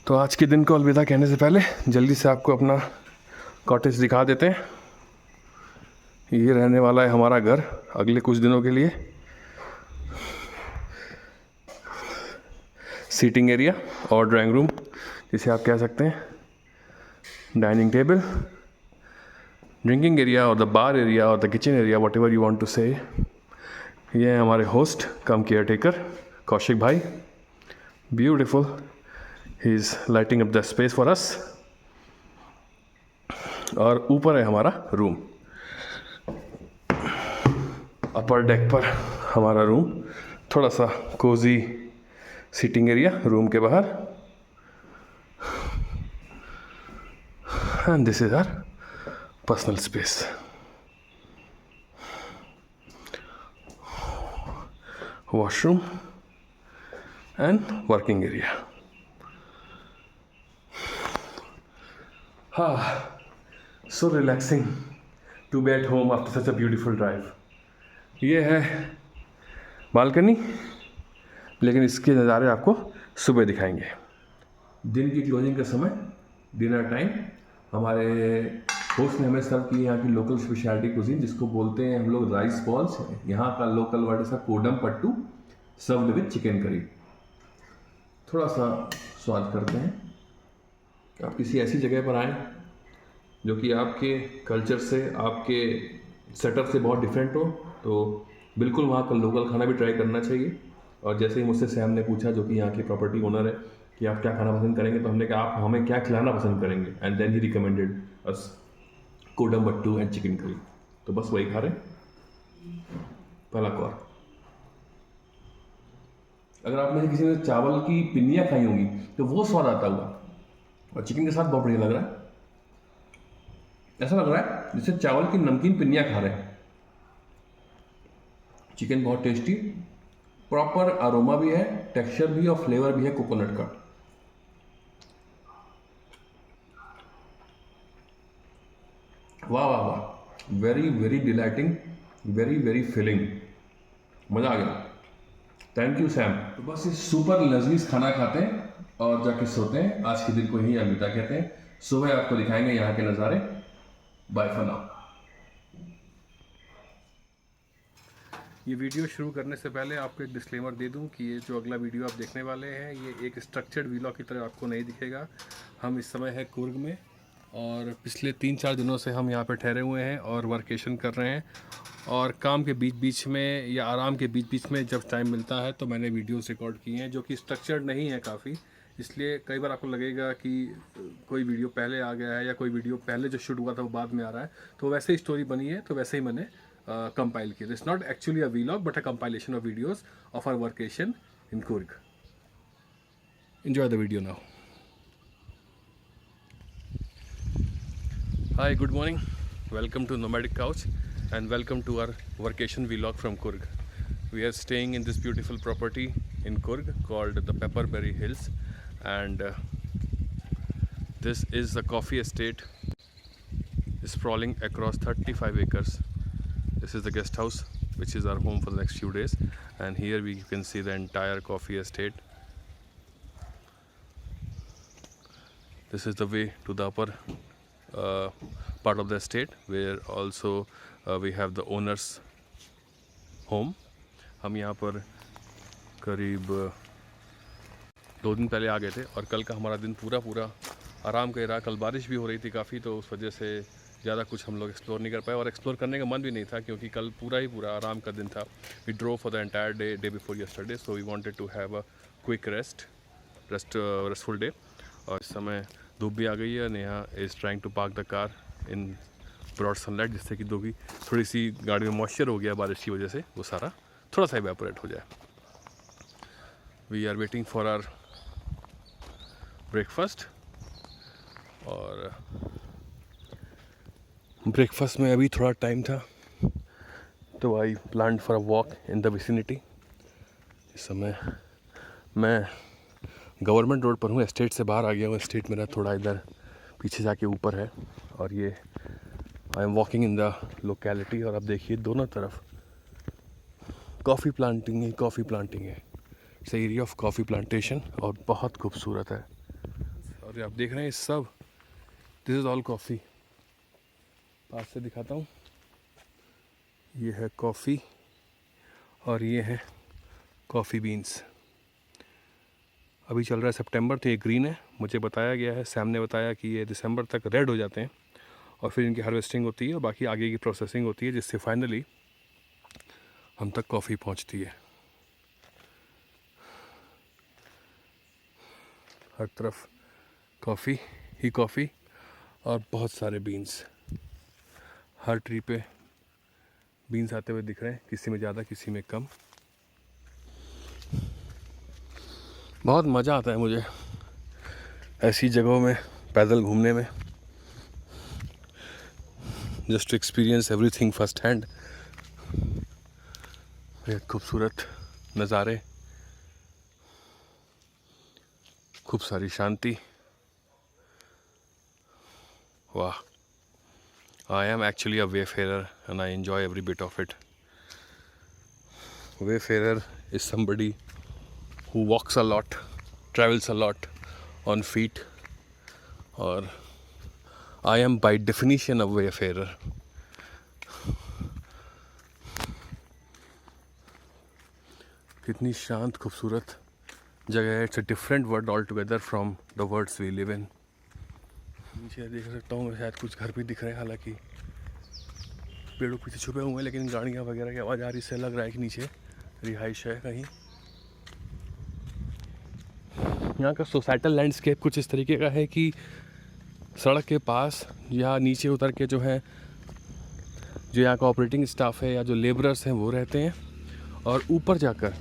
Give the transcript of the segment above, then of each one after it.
तो आज के दिन को अलविदा कहने से पहले जल्दी से आपको अपना कॉटेज दिखा देते हैं। ये रहने वाला है हमारा घर अगले कुछ दिनों के लिए। सीटिंग एरिया और ड्राइंग रूम जिसे आप कह सकते हैं, डाइनिंग टेबल, ड्रिंकिंग एरिया और द बार एरिया और the kitchen area, whatever you want to say. ये है हमारे host cum caretaker Kaushik भाई। Beautiful, he is lighting up the space for us. और ऊपर है हमारा रूम, अपर डेक पर हमारा रूम, थोड़ा सा कोजी सीटिंग एरिया रूम के बाहर। And this is our personal space. Washroom and working area. So relaxing to be at home after such a beautiful drive. ये है बालकनी, लेकिन इसके नज़ारे आपको सुबह दिखाएंगे। दिन की क्लोजिंग का समय, डिनर टाइम। हमारे होस्ट ने हमें सर्व की यहाँ की लोकल स्पेशलिटी कुजीन, जिसको बोलते हैं हम लोग राइस बॉल्स। यहाँ का लोकल वर्ड है कोडम पट्टू, सर्व्ड विद चिकन करी। थोड़ा सा स्वाद करते हैं। आप किसी ऐसी जगह पर आएँ जो कि आपके कल्चर से, आपके सेटअप से बहुत डिफरेंट हो, तो बिल्कुल वहाँ का लोकल खाना भी ट्राई करना चाहिए। और जैसे ही मुझसे सैम ने पूछा, जो कि यहाँ के प्रॉपर्टी ओनर है, कि आप क्या खाना पसंद करेंगे, तो हमने कहा आप हमें क्या खिलाना पसंद करेंगे। And then he recommended us कोडम बट्टू एंड चिकन करी। तो बस वही खा रहे। पहला कौर, अगर आप में से किसी ने चावल की पिन्नियाँ खाई होंगी तो वो स्वाद आता हुआ, और चिकन के साथ बहुत बढ़िया लग रहा है। ऐसा लग रहा है जैसे चावल की नमकीन पिन्नियाँ खा रहे हैं। चिकन बहुत टेस्टी, प्रॉपर अरोमा भी है, टेक्सचर भी और फ्लेवर भी है कोकोनट का। वाह वाह वाह, very very delighting, very very filling, मज़ा आ गया। Thank you Sam. तो बस इस सुपर लजीज खाना खाते हैं और जाके सोते हैं। आज के दिन को यही अलविदा कहते हैं। सुबह आपको दिखाएंगे यहाँ के नज़ारे। Bye for now. ये वीडियो शुरू करने से पहले आपको एक डिस्क्लेमर दे दूं कि ये जो अगला वीडियो आप देखने वाले हैं, ये एक स्ट्रक्चर्ड व्लॉग की तरह आपको नहीं दिखेगा। हम इस समय है कुर्ग में, और पिछले 3-4 दिनों से हम यहाँ पे ठहरे हुए हैं और वर्केशन कर रहे हैं। और काम के बीच बीच में या आराम के बीच बीच में जब टाइम मिलता है तो मैंने वीडियोस रिकॉर्ड किए हैं, जो कि स्ट्रक्चर्ड नहीं है काफ़ी। इसलिए कई बार आपको लगेगा कि कोई वीडियो पहले आ गया है या कोई वीडियो पहले जो शूट हुआ था वो बाद में आ रहा है। तो वैसे ही स्टोरी बनी है, तो वैसे ही मैंने कंपाइल किया। It's not actually a vlog but a compilation of videos of our workcation in Coorg. Enjoy the video now. Hi, good morning. Welcome to Nomadic Couch and welcome to our vacation vlog from Coorg. We are staying in this beautiful property in Coorg called the Pepperberry Hills, and this is the coffee estate sprawling across 35 acres. This is the guest house which is our home for the next few days, and here you can see the entire coffee estate. This is the way to the upper part of the estate where also we have the owner's home. हम यहाँ पर करीब 2 दिन पहले आ गए थे और कल का हमारा दिन पूरा आराम का रहा। कल बारिश भी हो रही थी काफ़ी, तो उस वजह से ज़्यादा कुछ हम लोग एक्सप्लोर नहीं कर पाए, और एक्सप्लोर करने का मन भी नहीं था क्योंकि कल पूरा आराम का दिन था। We drove for the entire day before yesterday, so we wanted to have a quick restful day. और इस समय धूप भी आ गई है। Neha is trying to park the car in broad sunlight, जिससे कि थोड़ी सी गाड़ी में मॉइस्चर हो गया बारिश की वजह से, वो सारा थोड़ा सा इवेपोरेट हो जाए। We are waiting for our breakfast, और ब्रेकफास्ट में अभी थोड़ा टाइम था तो I plan for a walk in the vicinity. इस समय मैं गवर्नमेंट रोड पर हूँ, एस्टेट से बाहर आ गया हूँ। एस्टेट मेरा थोड़ा इधर पीछे जाके ऊपर है, और ये I am walking in the locality. और अब देखिए दोनों तरफ कॉफ़ी प्लांटिंग है। It's area of coffee plantation और बहुत खूबसूरत है। और आप देख रहे हैं सब, दिस इज़ ऑल कॉफ़ी। पास से दिखाता हूँ, ये है कॉफ़ी और ये है कॉफ़ी बीन्स। अभी चल रहा है सितंबर, तो ये ग्रीन है। मुझे बताया गया है, सैम ने बताया कि ये दिसंबर तक रेड हो जाते हैं और फिर इनकी हार्वेस्टिंग होती है और बाकी आगे की प्रोसेसिंग होती है, जिससे फाइनली हम तक कॉफ़ी पहुंचती है। हर तरफ कॉफ़ी ही कॉफ़ी और बहुत सारे बीन्स। हर ट्री पे बीन्स आते हुए दिख रहे हैं, किसी में ज़्यादा किसी में कम। बहुत मज़ा आता है मुझे ऐसी जगहों में पैदल घूमने में, just to experience everything first hand. बेहद खूबसूरत नज़ारे, खूब सारी शांति। वाह! I am actually a wayfarer and I enjoy every bit of it. Wayfarer is somebody who walks a lot, travels a lot on feet, or I am by definition a wayfarer. कितनी शांत खूबसूरत जगह है। It's a different world all together from the worlds we live in. नीचे देख सकता हूँ, शायद कुछ घर भी दिख रहे हैं, हालांकि पेड़ों के पीछे छुपे हुए हैं, लेकिन गाड़ियाँ वगैरह की आवाज़ आ रही से लग रहा है कि नीचे रिहाइश है कहीं। यहाँ का सोसाइटल लैंडस्केप कुछ इस तरीके का है कि सड़क के पास या नीचे उतर के जो है, जो यहाँ का ऑपरेटिंग स्टाफ है या जो लेबरर्स हैं वो रहते हैं, और ऊपर जाकर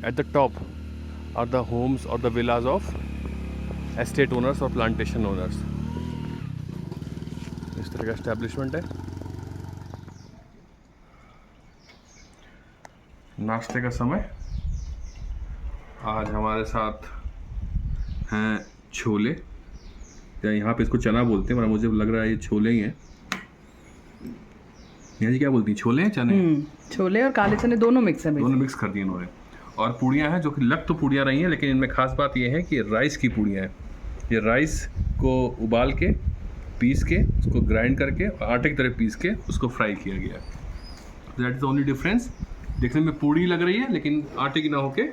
at the top are the homes और the villas of estate owners और प्लांटेशन ओनर्स। इस तरह का एस्टेब्लिशमेंट है। नाश्ते का समय। आज हमारे साथ हैं छोले, या यहाँ पे इसको चना बोलते हैं, पर मुझे लग रहा है ये छोले ही हैं। यहाँ जी क्या बोलती हैं, छोले हैं चने? छोले और काले चने दोनों मिक्स है, दोनों मिक्स कर दिए इन्होंने। और पूड़ियाँ हैं, जो कि लग तो पूड़ियाँ रही हैं, लेकिन इनमें खास बात ये है कि राइस की पूड़ियाँ हैं। ये राइस को उबाल के, पीस के, उसको ग्राइंड करके आटे की तरह पीस के उसको फ्राई किया गया है। That is only difference. देखने में पूड़ी लग रही है, लेकिन आटे की ना होके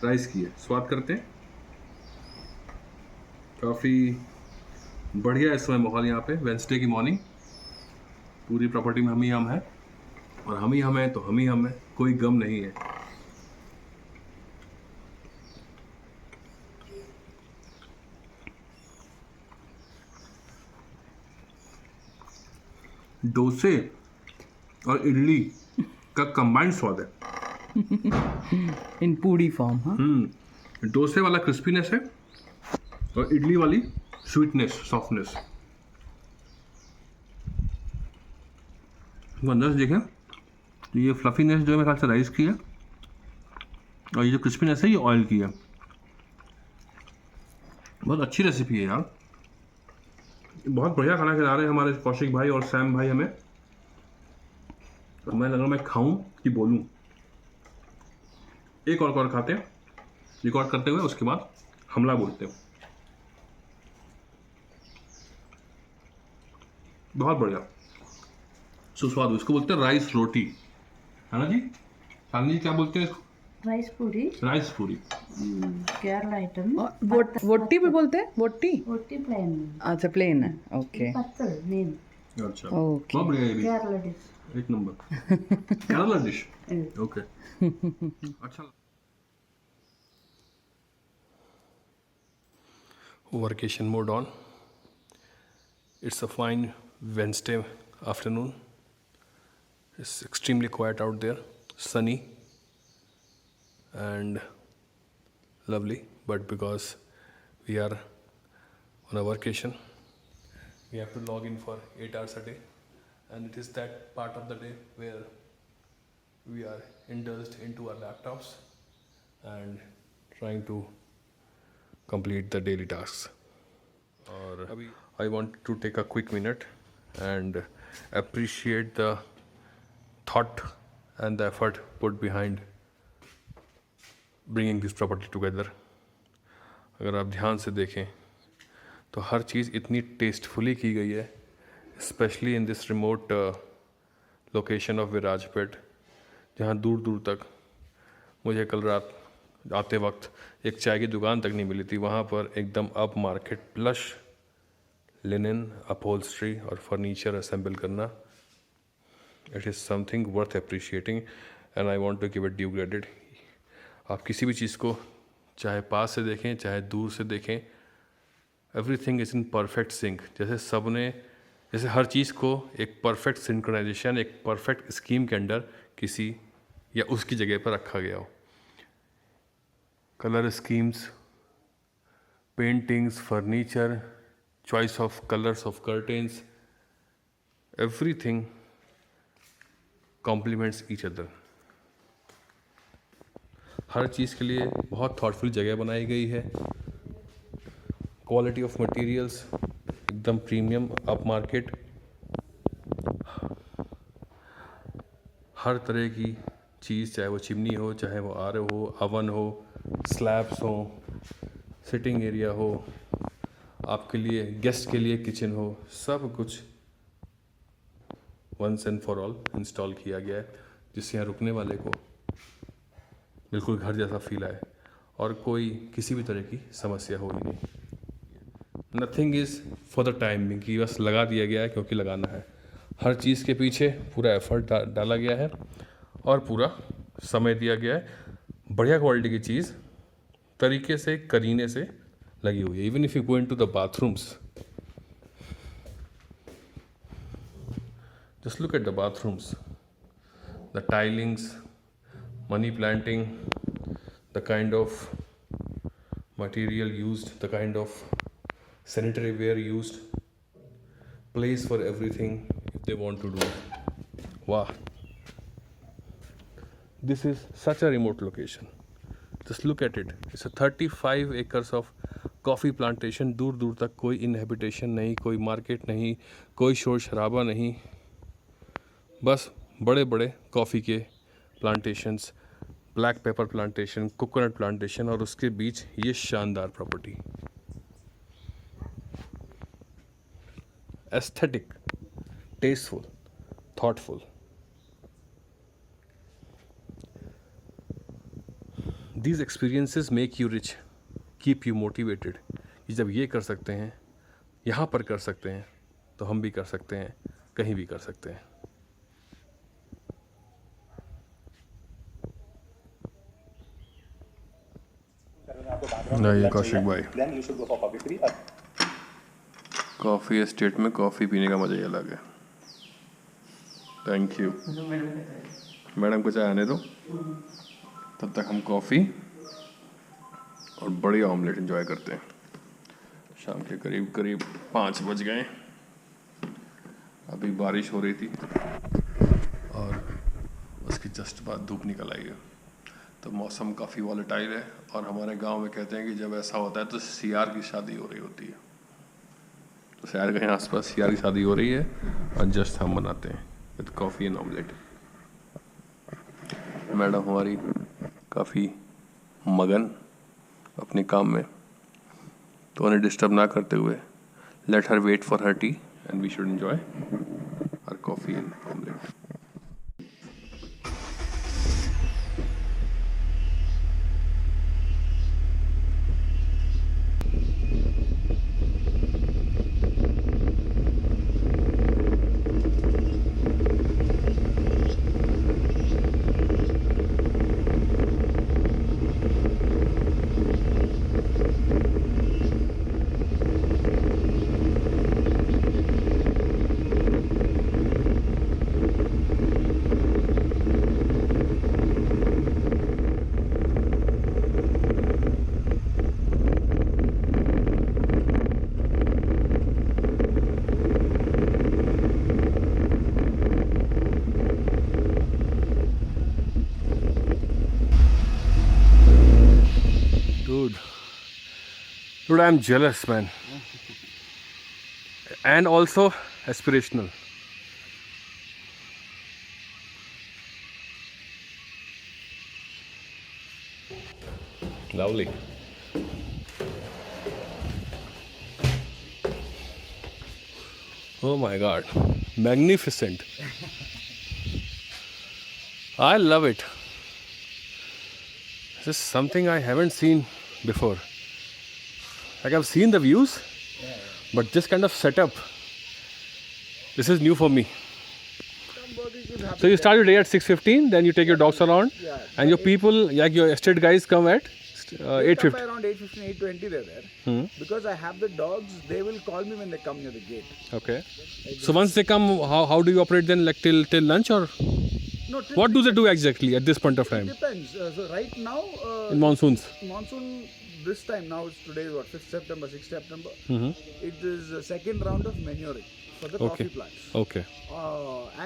राइस की है। स्वाद करते हैं। काफ़ी बढ़िया इस समय माहौल यहाँ पे, वेंसडे की मॉर्निंग। पूरी प्रॉपर्टी में हम ही हम हैं, और हम ही हम हैं तो हम ही हम हैं, कोई गम नहीं है। डोसे और इडली का कंबाइंड स्वाद है इन पूड़ी फॉर्म। हाँ, डोसे वाला क्रिस्पीनेस है और इडली वाली स्वीटनेस, सॉफ्टनेस। अंदर से देखें तो ये फ्लफीनेस जो है मेरे ख्याल से राइस की है, और ये जो क्रिस्पीनेस है ये ऑयल की है। बहुत अच्छी रेसिपी है यार। बहुत बढ़िया खाना खिला रहे हैं हमारे कौशिक भाई और सैम भाई हमें। मैं लग रहा मैं खाऊं कि बोलूं। एक और खाते हैं रिकॉर्ड करते हुए, उसके बाद हमला बोलते हैं। बहुत बढ़िया सुस्वादु। इसको बोलते हैं राइस रोटी, है ना जी? चांदनी जी क्या बोलते हैं इसको? राइस पूरी। राइस पूरी केरला आइटम। वोट्टी भी बोलते हैं, वोट्टी। रोटी प्लेन। अच्छा, प्लेन है, ओके पत्तल मेन। अच्छा, ओके। बहुत बढ़िया। ये भी केरला डिश, एक नंबर केरला डिश। ओके, अच्छा। Workation mode on. It's a fine Wednesday afternoon. It's extremely quiet out there, sunny and lovely. But because we are on a vacation, we have to log in for 8 hours a day, and it is that part of the day where we are indulged into our laptops and trying to complete the daily tasks. Or I want to take a quick minute and appreciate the thought and the effort put behind bringing this property together. अगर आप ध्यान से देखें तो हर चीज़ इतनी tastefully की गई है, specially in this remote location of Virajpet, जहाँ दूर दूर तक मुझे कल रात आते वक्त एक चाय की दुकान तक नहीं मिली थी। वहाँ पर एकदम up market plus linen, upholstery और फर्नीचर असेंबल करना, it is something worth appreciating and I want to give it due credit. आप किसी भी चीज़ को चाहे पास से देखें चाहे दूर से देखें, everything is in perfect sync. जैसे हर चीज़ को एक परफेक्ट सिंक्रोनाइजेशन, एक परफेक्ट स्कीम के अंडर किसी या उसकी जगह पर रखा गया हो। Colour schemes, paintings, furniture, choice of colors of curtains, everything complements each other। हर चीज़ के लिए बहुत थॉटफुल जगह बनाई गई है। क्वालिटी ऑफ मटेरियल्स एकदम प्रीमियम, अप मार्केट। हर तरह की चीज़, चाहे वो चिमनी हो, चाहे वो आर हो, अवन हो, स्लैब्स हो, सिटिंग एरिया हो, आपके लिए गेस्ट के लिए किचन हो, सब कुछ once and for all install किया गया है, जिससे यहाँ रुकने वाले को बिल्कुल घर जैसा फील आए और कोई किसी भी तरह की समस्या हो ही नहीं। Nothing is for the time being, कि बस लगा दिया गया है क्योंकि लगाना है। हर चीज़ के पीछे पूरा एफर्ट डाला गया है और पूरा समय दिया गया है। बढ़िया क्वालिटी की चीज़ तरीके से, करीने से लगी हुई है। Even if you go into the bathrooms, just look at the bathrooms, the tilings, money planting, the kind of material used, the kind of sanitary ware used, place for everything if they want to do। Wow, this is such a remote location। Just look at it, it's a 35 acres of coffee plantation. दूर दूर तक कोई इनहेबिटेशन नहीं, कोई market नहीं, कोई शोर शराबा नहीं, बस बड़े बड़े कॉफ़ी के plantations, black pepper plantation, coconut plantation और उसके बीच ये शानदार property. Aesthetic, tasteful, thoughtful. These experiences make you rich, keep you motivated। कि जब ये कर सकते हैं, यहाँ पर कर सकते हैं, तो हम भी कर सकते हैं, कहीं भी कर सकते हैं। नहीं कौशिक भाई, कॉफ़ी एस्टेट में कॉफ़ी पीने का मज़ा ही अलग है। थैंक यू मैडम, कुछ आने दो, तब तक हम कॉफ़ी और बड़ी ऑमलेट एंजॉय करते हैं। शाम के करीब करीब 5 बज गए। अभी बारिश हो रही थी और उसके जस्ट बाद धूप निकल आई है, तो मौसम काफ़ी वॉलेटाइल है। और हमारे गांव में कहते हैं कि जब ऐसा होता है तो सियार की शादी हो रही होती है। तो शहर के आसपास सियार की शादी हो रही है और जस्ट हम मनाते हैं with coffee and omelette. Madam हमारी काफ़ी मगन अपने काम में, तो उन्हें डिस्टर्ब ना करते हुए let her wait for her tea and we should enjoy her coffee and omelette. Dude, I'm jealous, man. And also aspirational. Lovely. Oh my God, magnificent. I love it. This is something I haven't seen before. Like I've seen the views, but this kind of setup, this is new for me. So you start your day at 6:15, then you take your dogs around, and your people, like your estate guys, come at Come 8:50. by around 8:15, 8:20 they're there. Because I have the dogs, they will call me when they come near the gate. Okay. So once they come, how do you operate then? Like till lunch, or No, till what do they do exactly at this point of time depends. So right now, in monsoons? monsoon this time now is today is what 5th September, 6th September. It is the second round of manuring for the coffee plants. Okay.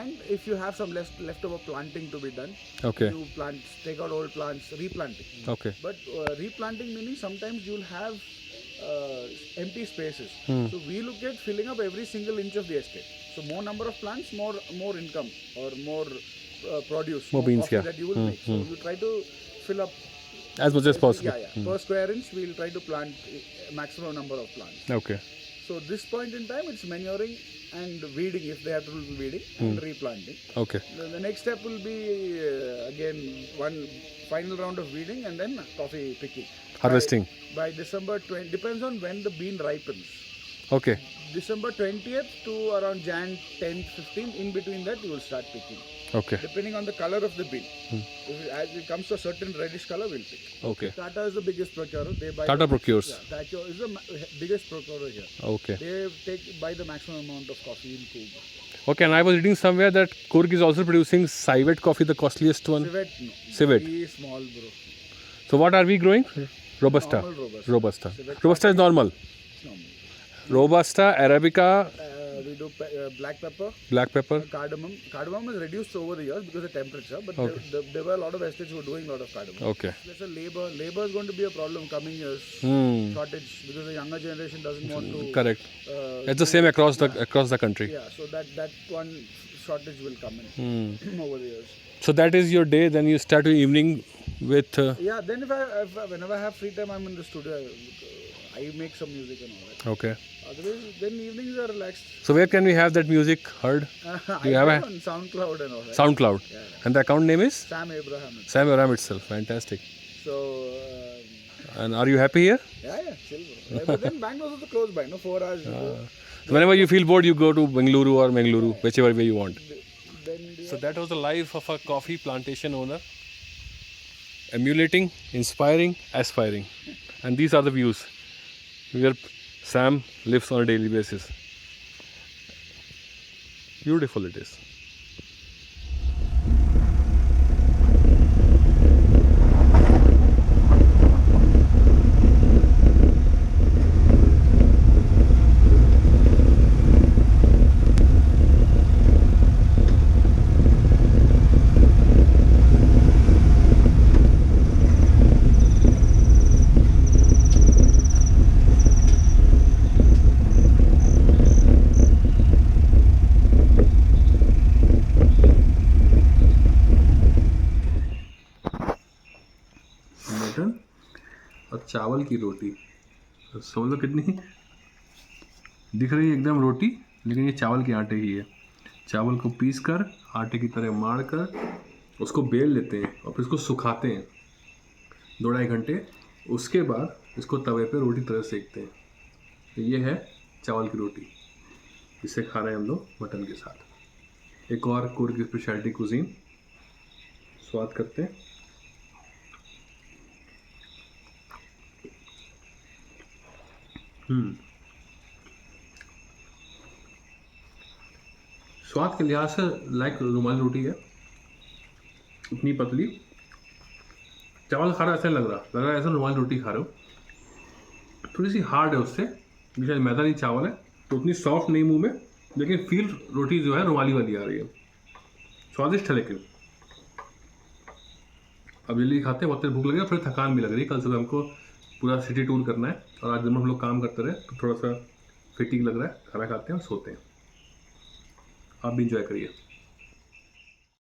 And if you have some leftover planting to be done, Okay. you plant, take out old plants, replanting. Okay. But replanting meaning sometimes you'll have empty spaces. So we look at filling up every single inch of the estate. So more number of plants, more income or more produce, More beans, coffee yeah. that you will make. So you try to fill up As much as possible. yeah. Per square inch, we'll try to plant maximum number of plants. Okay. So this point in time, it's manuring and weeding if they have to do weeding and replanting. Okay. The next step will be again one final round of weeding and then coffee picking. Harvesting. By December 20, depends on when the bean ripens. Okay. December 20th to around Jan 10th, 15th, in between that you will start picking. Okay. Depending on the color of the bean. As it comes to a certain reddish color, we'll pick. Okay. Tata is the biggest procurer. They buy Tata procures. Yeah, Tata is the biggest procurer here. Okay. They buy the maximum amount of coffee in Coorg. Okay, and I was reading somewhere that Coorg is also producing civet coffee, the costliest one. Civet, no. Civet. Very small, bro. So what are we growing? Robusta. Normal Robusta. Robusta. Civet Robusta is normal. It's normal. Robusta, Arabica, We do black pepper, black pepper. cardamom. Cardamom is reduced over the years because of temperature, but there were a lot of estates who were doing a lot of cardamom. Okay. There's a labor. Labor is going to be a problem coming years. Shortage because the younger generation doesn't want to. Correct. It's the same across the country. Yeah, so that one shortage will come in over the years. So that is your day. Then you start your evening with. Yeah, then whenever I have free time, I'm in the studio. I make some music and all that. Okay. Otherwise, then evenings are relaxed. So where can we have that music heard? I you have have a- on SoundCloud and all that. SoundCloud. And the account name is Sam Abraham. Sam Aram itself. Fantastic. So, And are you happy here? yeah, chill, bro. But then Bangalore is also close by, no? 4 hours. So whenever you feel bored, you go to Bengaluru or Mangaluru, whichever way you want. Then So that was the life of a coffee plantation owner. Emulating, inspiring, aspiring. And these are the views where Sam lives on a daily basis. Beautiful it is. Mutton और चावल की रोटी समझ लो कितनी दिख रही है एकदम रोटी, लेकिन ये चावल के आटे ही है। चावल को पीस कर आटे की तरह मार कर उसको बेल लेते हैं और फिर इसको सुखाते हैं 2-2.5 घंटे। उसके बाद इसको तवे पे रोटी तरह सेकते हैं। तो ये है चावल की रोटी, इसे खा रहे हैं हम लोग मटन के साथ। एक और कुर्ग की स्पेशलिटी कुजीन, स्वाद करते हैं। स्वाद के लिहाज से लाइक रुमाली रोटी है, इतनी पतली। चावल खा रहा ऐसा नहीं लग रहा ऐसा रुमाली रोटी खा रहे हो। थोड़ी सी हार्ड है उससे, शायद मैदा नहीं चावल है तो उतनी सॉफ्ट नहीं मुंह में, लेकिन फील रोटी जो है रुमाली वाली आ रही है। स्वादिष्ट है, लेकिन अब जल्दी खाते हैं, बहुत तेज भूख लगी, फिर थकान भी लग रही है। कल सुबह हमको पूरा सिटी टूर करना है और आज दिन में हम लोग काम करते रहे तो थोड़ा सा फिटिंग लग रहा है। खाना खाते हैं और सोते हैं। आप भी इंजॉय करिए।